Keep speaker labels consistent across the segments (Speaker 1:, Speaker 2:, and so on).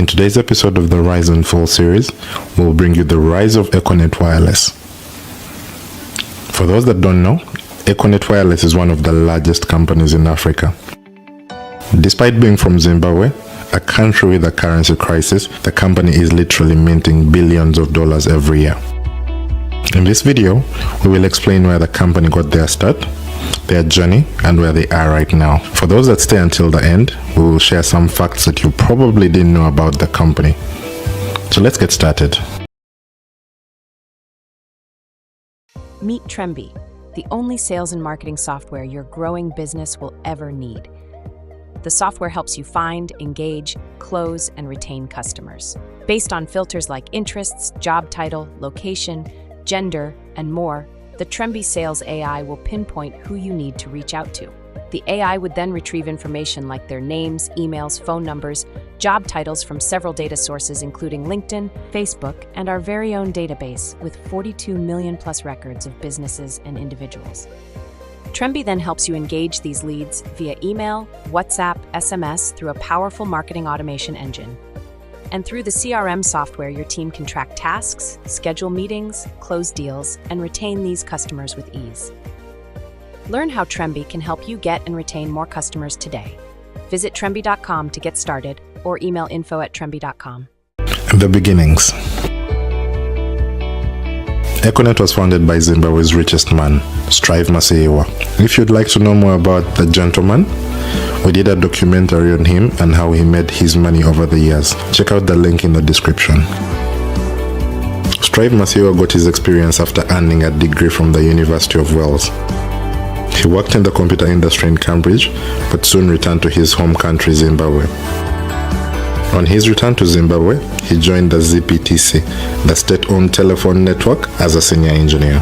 Speaker 1: today's episode of the Rise and Fall series, we'll bring you the rise of Econet Wireless. For those that don't know, Econet Wireless is one of the largest companies in Africa. Despite being from Zimbabwe, a country with a currency crisis, the company is literally minting billions of dollars every year. In this video, we will explain where the company got their start, their journey, and where they are right now. For those that stay until the end, we will share some facts that you probably didn't know about the company. So let's get started.
Speaker 2: Meet Tremby, the only sales and marketing software your growing business will ever need. The software helps you find, engage, close, and retain customers. Based on filters like interests, job title, location, gender, and more, the Tremby Sales AI will pinpoint who you need to reach out to. The AI would then retrieve information like their names, emails, phone numbers, job titles from several data sources including LinkedIn, Facebook, and our very own database with 42 million plus records of businesses and individuals. Tremby then helps you engage these leads via email, WhatsApp, SMS through a powerful marketing automation engine. And through the CRM software, your team can track tasks, schedule meetings, close deals, and retain these customers with ease. Learn how Tremby can help you get and retain more customers today. Visit tremby.com to get started or email info@tremby.com.
Speaker 1: The beginnings. Econet was founded by Zimbabwe's richest man, Strive Masiyiwa. If you'd like to know more about the gentleman, we did a documentary on him and how he made his money over the years. Check out the link in the description. Strive Masiyiwa got his experience after earning a degree from the University of Wales. He worked in the computer industry in Cambridge, but soon returned to his home country, Zimbabwe. On his return to Zimbabwe, he joined the ZPTC, the state-owned telephone network, as a senior engineer.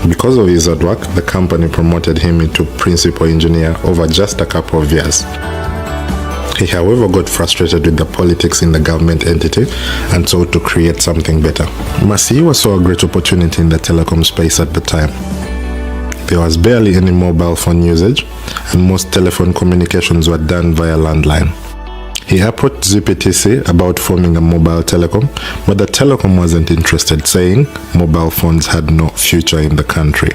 Speaker 1: Because of his hard work, the company promoted him into principal engineer over just a couple of years. He, however, got frustrated with the politics in the government entity and sought to create something better. Masiyiwa saw a great opportunity in the telecom space at the time. There was barely any mobile phone usage, and most telephone communications were done via landline. He approached ZPTC about forming a mobile telecom, but the telecom wasn't interested, saying mobile phones had no future in the country.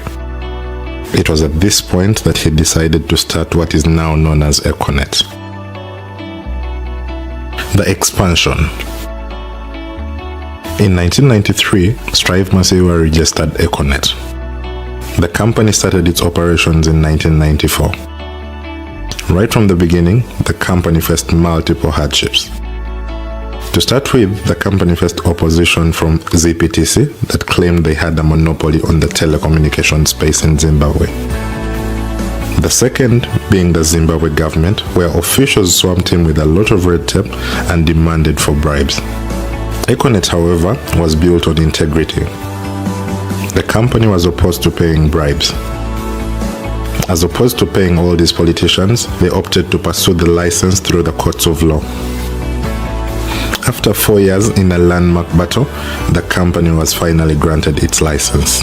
Speaker 1: It was at this point that he decided to start what is now known as Econet. The expansion. In 1993, Strive Masiyiwa registered Econet. The company started its operations in 1994. Right from the beginning, the company faced multiple hardships. To start with, the company faced opposition from ZPTC that claimed they had a monopoly on the telecommunications space in Zimbabwe. The second being the Zimbabwe government, where officials swamped him with a lot of red tape and demanded for bribes. Econet, however, was built on integrity. The company was opposed to paying bribes. As opposed to paying all these politicians, they opted to pursue the license through the courts of law. After 4 years in a landmark battle, the company was finally granted its license.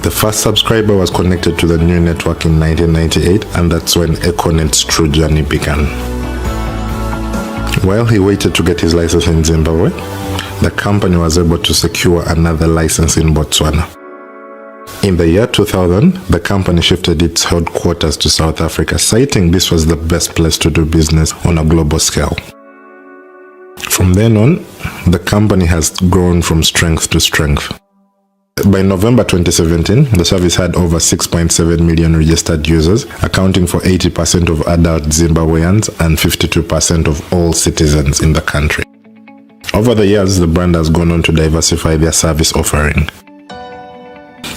Speaker 1: The first subscriber was connected to the new network in 1998, and that's when Econet's true journey began. While he waited to get his license in Zimbabwe, the company was able to secure another license in Botswana. In the year 2000, the company shifted its headquarters to South Africa, citing this was the best place to do business on a global scale. From then on, the company has grown from strength to strength. By November 2017, the service had over 6.7 million registered users, accounting for 80% of adult Zimbabweans and 52% of all citizens in the country. Over the years, the brand has gone on to diversify their service offering.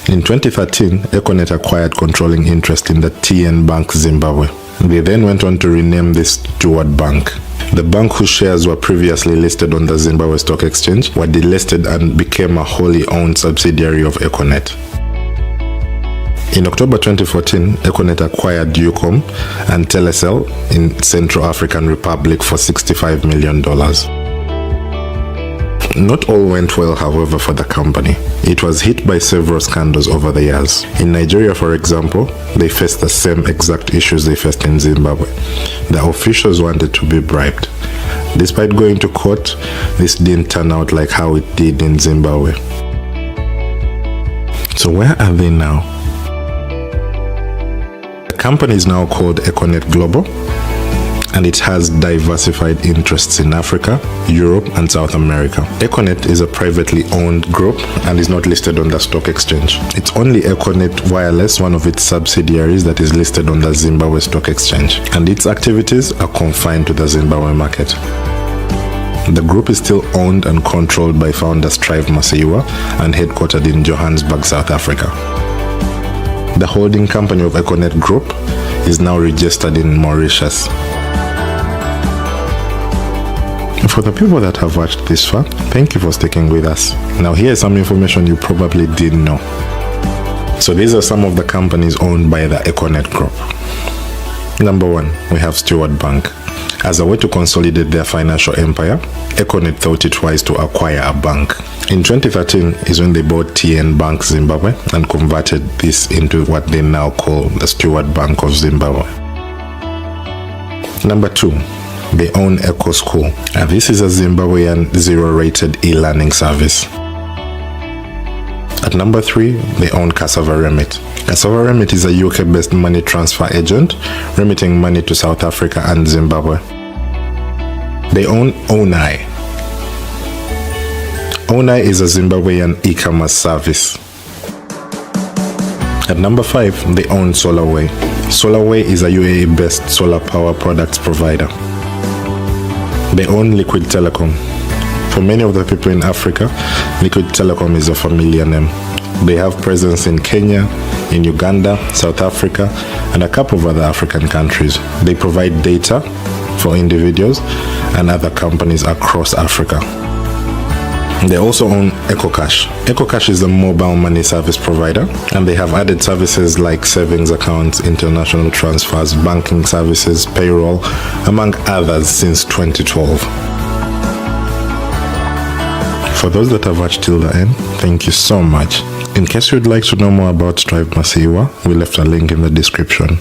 Speaker 1: In 2013, Econet acquired controlling interest in the TN Bank Zimbabwe. They then went on to rename this Steward Bank. The bank, whose shares were previously listed on the Zimbabwe Stock Exchange, were delisted and became a wholly owned subsidiary of Econet. In October 2014, Econet acquired Ucom and Telecel in Central African Republic for $65 million. Not all went well, however, for the company. It was hit by several scandals over the years. In Nigeria, for example, they faced the same exact issues they faced in Zimbabwe. The officials wanted to be bribed. Despite going to court, this didn't turn out like how it did in Zimbabwe. So where are they now? The company is now called Econet Global, and it has diversified interests in Africa, Europe, and South America. Econet is a privately owned group and is not listed on the stock exchange. It's only Econet Wireless, one of its subsidiaries, that is listed on the Zimbabwe Stock Exchange, and its activities are confined to the Zimbabwe market. The group is still owned and controlled by founder Strive Masiyiwa and headquartered in Johannesburg, South Africa. The holding company of Econet Group is now registered in Mauritius. For the people that have watched this far, thank you for sticking with us. Now here's some information you probably didn't know. So these are some of the companies owned by the Econet Group. Number 1, we have Stewart Bank. As a way to consolidate their financial empire, Econet thought it wise to acquire a bank. In 2013 is when they bought TN Bank Zimbabwe and converted this into what they now call the Stewart Bank of Zimbabwe. Number 2, they own Eco School, and this is a Zimbabwean zero-rated e-learning service. At number 3, they own Cassava Remit. Cassava Remit is a UK-based money transfer agent, remitting money to South Africa and Zimbabwe. They own Onai. Onai is a Zimbabwean e-commerce service. At number 5, they own SolarWay. SolarWay is a UAE-based solar power products provider. They own Liquid Telecom. For many of the people in Africa, Liquid Telecom is a familiar name. They have presence in Kenya, in Uganda, South Africa, and a couple of other African countries. They provide data for individuals and other companies across Africa. They also own EcoCash. EcoCash is a mobile money service provider, and they have added services like savings accounts, international transfers, banking services, payroll, among others since 2012. For those that have watched till the end, thank you so much. In case you'd like to know more about Strive Masiyiwa, we left a link in the description.